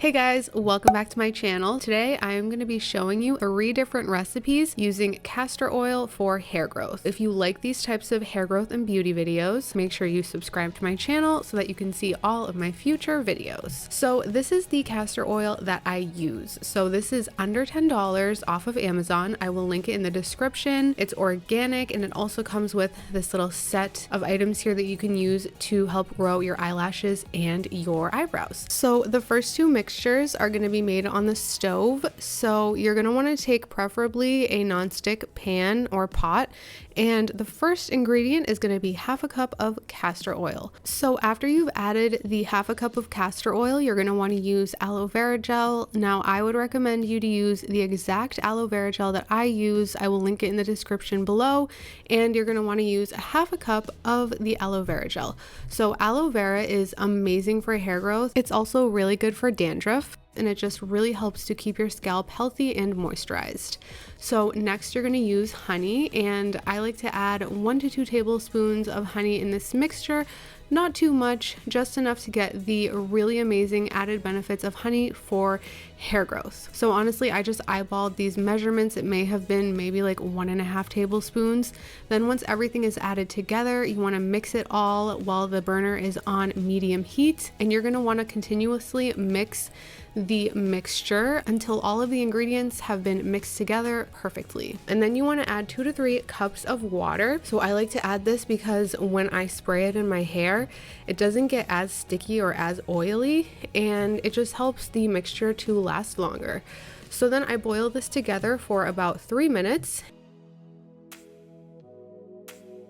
Hey guys, welcome back to my channel. Today I am going to be showing you 3 different recipes using castor oil for hair growth. If you like these types of hair growth and beauty videos, make sure you subscribe to my channel so that you can see all of my future videos. So this is the castor oil that I use. So this is under $10 off of Amazon. I will link it in the description. It's organic and it also comes with this little set of items here that you can use to help grow your eyelashes and your eyebrows. So the first two mixtures are going to be made on the stove. So you're going to want to take preferably a nonstick pan or pot, and the first ingredient is going to be half a cup of castor oil. So after you've added the half a cup of castor oil, you're going to want to use aloe vera gel. Now I would recommend you to use the exact aloe vera gel that I use. I will link it in the description below, and you're going to want to use half a cup of the aloe vera gel. So aloe vera is amazing for hair growth. It's also really good for dandruff, and it just really helps to keep your scalp healthy and moisturized. So next you're going to use honey, and I like to add 1 to 2 tablespoons of honey in this mixture. Not too much, just enough to get the really amazing added benefits of honey for hair growth. So honestly, I just eyeballed these measurements. It may have been maybe like 1.5 tablespoons. Then once everything is added together, you want to mix it all while the burner is on medium heat, and you're going to want to continuously mix the mixture until all of the ingredients have been mixed together perfectly. And then you want to add 2 to 3 cups of water. So I like to add this because when I spray it in my hair, it doesn't get as sticky or as oily, and it just helps the mixture to last longer. So then I boil this together for about 3 minutes.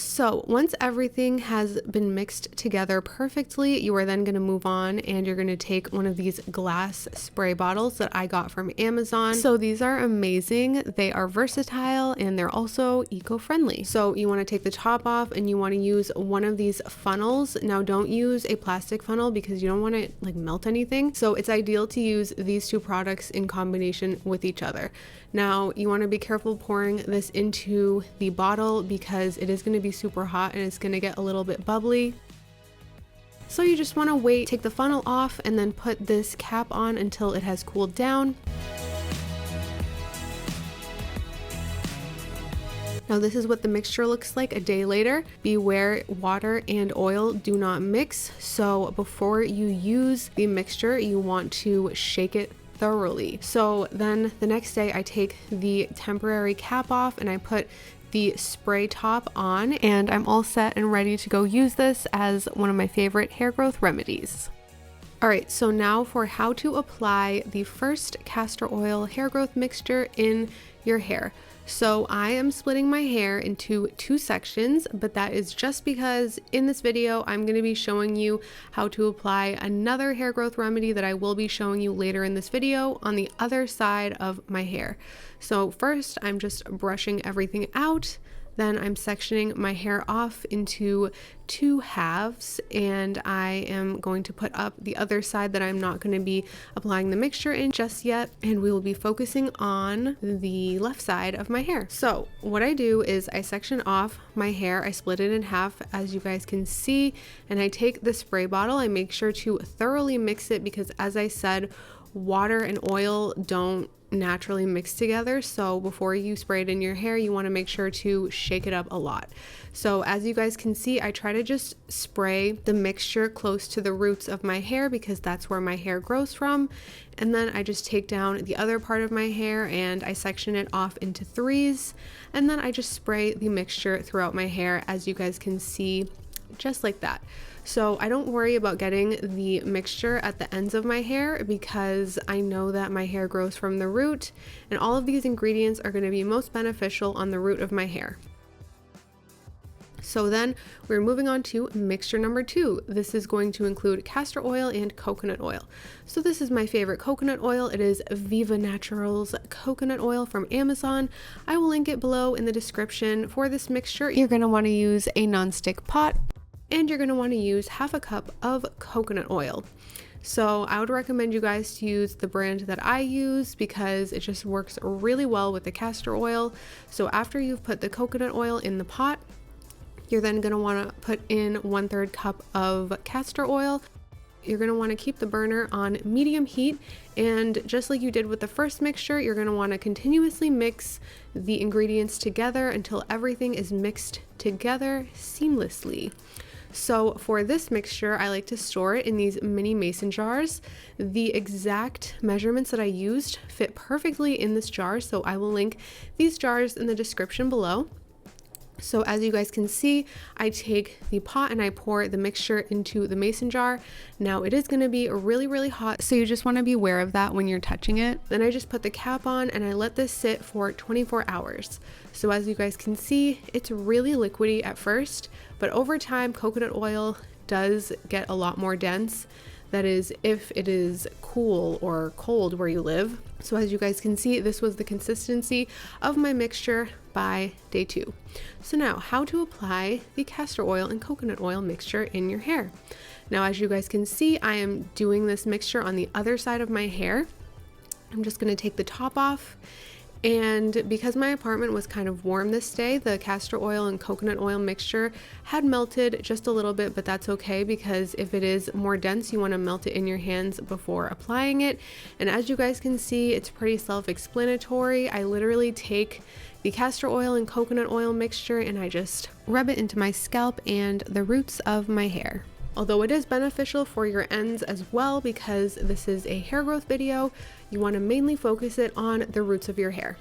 So once everything has been mixed together perfectly, you are then going to move on, and you're going to take one of these glass spray bottles that I got from Amazon. So these are amazing. They are versatile and they're also eco-friendly. So you want to take the top off and you want to use one of these funnels. Now don't use a plastic funnel because you don't want to like melt anything. So it's ideal to use these two products in combination with each other. Now you want to be careful pouring this into the bottle because it is going to be super hot and it's going to get a little bit bubbly. So you just want to wait, take the funnel off, and then put this cap on until it has cooled down. Now this is what the mixture looks like a day later. Beware, water and oil do not mix. So before you use the mixture, you want to shake it thoroughly. So then the next day I take the temporary cap off and I put the spray top on, and I'm all set and ready to go use this as one of my favorite hair growth remedies. Alright, so now for how to apply the first castor oil hair growth mixture in your hair. So I am splitting my hair into 2 sections, but that is just because in this video I'm going to be showing you how to apply another hair growth remedy that I will be showing you later in this video on the other side of my hair. So first I'm just brushing everything out. Then I'm sectioning my hair off into 2 halves, and I am going to put up the other side that I'm not going to be applying the mixture in just yet, and we will be focusing on the left side of my hair. So what I do is I section off my hair, I split it in half as you guys can see, and I take the spray bottle. I make sure to thoroughly mix it because, as I said, water and oil don't naturally mix together. So before you spray it in your hair, you want to make sure to shake it up a lot. So as you guys can see, I try to just spray the mixture close to the roots of my hair because that's where my hair grows from. And then I just take down the other part of my hair and I section it off into 3s. And then I just spray the mixture throughout my hair, as you guys can see, just like that. So I don't worry about getting the mixture at the ends of my hair because I know that my hair grows from the root, and all of these ingredients are going to be most beneficial on the root of my hair. So then we're moving on to mixture number 2. This is going to include castor oil and coconut oil. So this is my favorite coconut oil. It is Viva Naturals coconut oil from Amazon. I will link it below in the description. For this mixture, you're going to want to use a nonstick pot, and you're going to want to use half a cup of coconut oil. So I would recommend you guys to use the brand that I use because it just works really well with the castor oil. So after you've put the coconut oil in the pot, you're then going to want to put in 1/3 cup of castor oil. You're going to want to keep the burner on medium heat, and just like you did with the first mixture, you're going to want to continuously mix the ingredients together until everything is mixed together seamlessly. So for this mixture, I like to store it in these mini mason jars. The exact measurements that I used fit perfectly in this jar, so I will link these jars in the description below. So as you guys can see, I take the pot and I pour the mixture into the mason jar. Now it is going to be really hot, so you just want to be aware of that when you're touching it. Then I just put the cap on and I let this sit for 24 hours. So as you guys can see, it's really liquidy at first, but over time coconut oil does get a lot more dense. That is, if it is cool or cold where you live. So as you guys can see, this was the consistency of my mixture by day 2. So now, how to apply the castor oil and coconut oil mixture in your hair. Now, as you guys can see, I am doing this mixture on the other side of my hair. I'm just going to take the top off. And because my apartment was kind of warm this day, the castor oil and coconut oil mixture had melted just a little bit, but that's okay, because if it is more dense, you want to melt it in your hands before applying it. And as you guys can see, it's pretty self-explanatory. I literally take the castor oil and coconut oil mixture and I just rub it into my scalp and the roots of my hair. Although it is beneficial for your ends as well, because this is a hair growth video, you want to mainly focus it on the roots of your hair.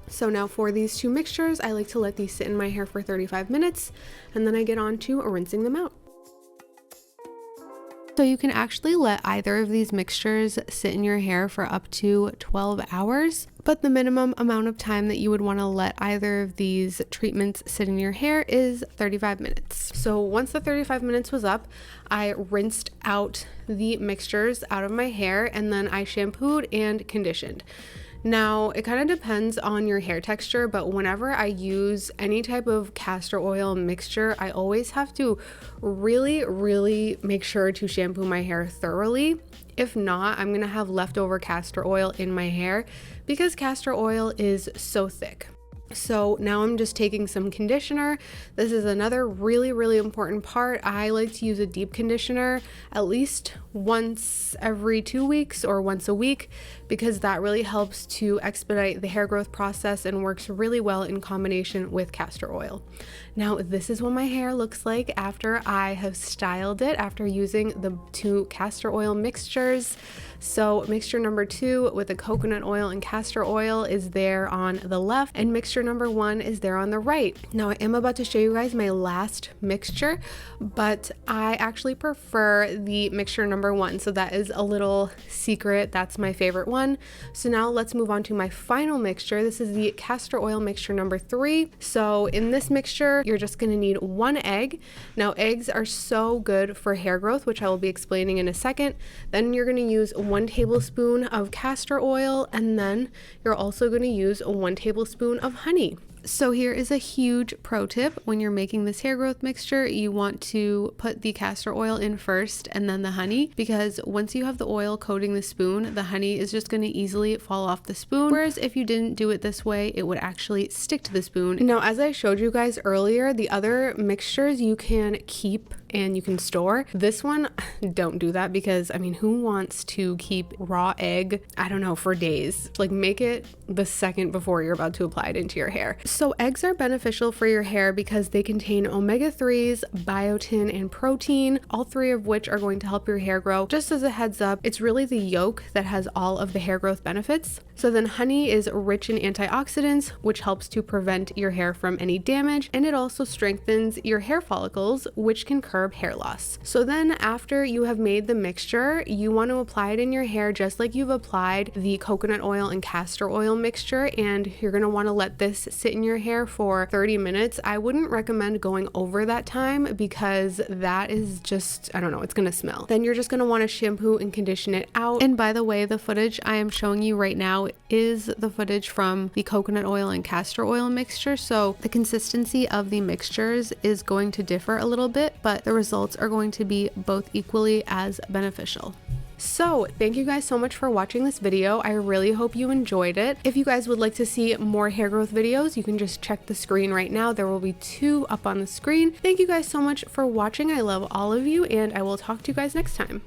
So now for these two mixtures, I like to let these sit in my hair for 35 minutes and then I get on to rinsing them out. So you can actually let either of these mixtures sit in your hair for up to 12 hours, but the minimum amount of time that you would want to let either of these treatments sit in your hair is 35 minutes. So once the 35 minutes was up, I rinsed out the mixtures out of my hair and then I shampooed and conditioned. Now, it kind of depends on your hair texture, but whenever I use any type of castor oil mixture, I always have to really make sure to shampoo my hair thoroughly. If not, I'm gonna have leftover castor oil in my hair because castor oil is so thick. So now I'm just taking some conditioner. This is another really important part. I like to use a deep conditioner at least once every 2 weeks or once a week, because that really helps to expedite the hair growth process and works really well in combination with castor oil. Now, this is what my hair looks like after I have styled it after using the two castor oil mixtures. So mixture number 2 with the coconut oil and castor oil is there on the left, and mixture number 1 is there on the right. Now, I am about to show you guys my last mixture, but I actually prefer the mixture number 1. So that is a little secret. That's my favorite one. So now let's move on to my final mixture. This is the castor oil mixture number 3. So in this mixture, you're just going to need 1 egg. Now, eggs are so good for hair growth, which I will be explaining in a second. Then you're going to use 1 tablespoon of castor oil, and then you're also going to use 1 tablespoon of honey. So here is a huge pro tip. When you're making this hair growth mixture, you want to put the castor oil in first and then the honey, because once you have the oil coating the spoon, the honey is just going to easily fall off the spoon. Whereas if you didn't do it this way, it would actually stick to the spoon. Now, as I showed you guys earlier, the other mixtures you can keep and you can store. This one, don't do that, because I mean, who wants to keep raw egg, I don't know, for days? Like, make it the second before you're about to apply it into your hair. So eggs are beneficial for your hair because they contain omega-3s, biotin, and protein, all 3 of which are going to help your hair grow. Just as a heads up, it's really the yolk that has all of the hair growth benefits. So then honey is rich in antioxidants, which helps to prevent your hair from any damage, and it also strengthens your hair follicles, which can curb hair loss. So then after you have made the mixture, you want to apply it in your hair just like you've applied the coconut oil and castor oil mixture, and you're going to want to let this sit in your hair for 30 minutes. I wouldn't recommend going over that time because that is just, I don't know, it's going to smell. Then you're just going to want to shampoo and condition it out. And by the way, the footage I am showing you right now is the footage from the coconut oil and castor oil mixture. So the consistency of the mixtures is going to differ a little bit, but the results are going to be both equally as beneficial. So thank you guys so much for watching this video. I really hope you enjoyed it. If you guys would like to see more hair growth videos, you can just check the screen right now. There will be 2 up on the screen. Thank you guys so much for watching. I love all of you, and I will talk to you guys next time.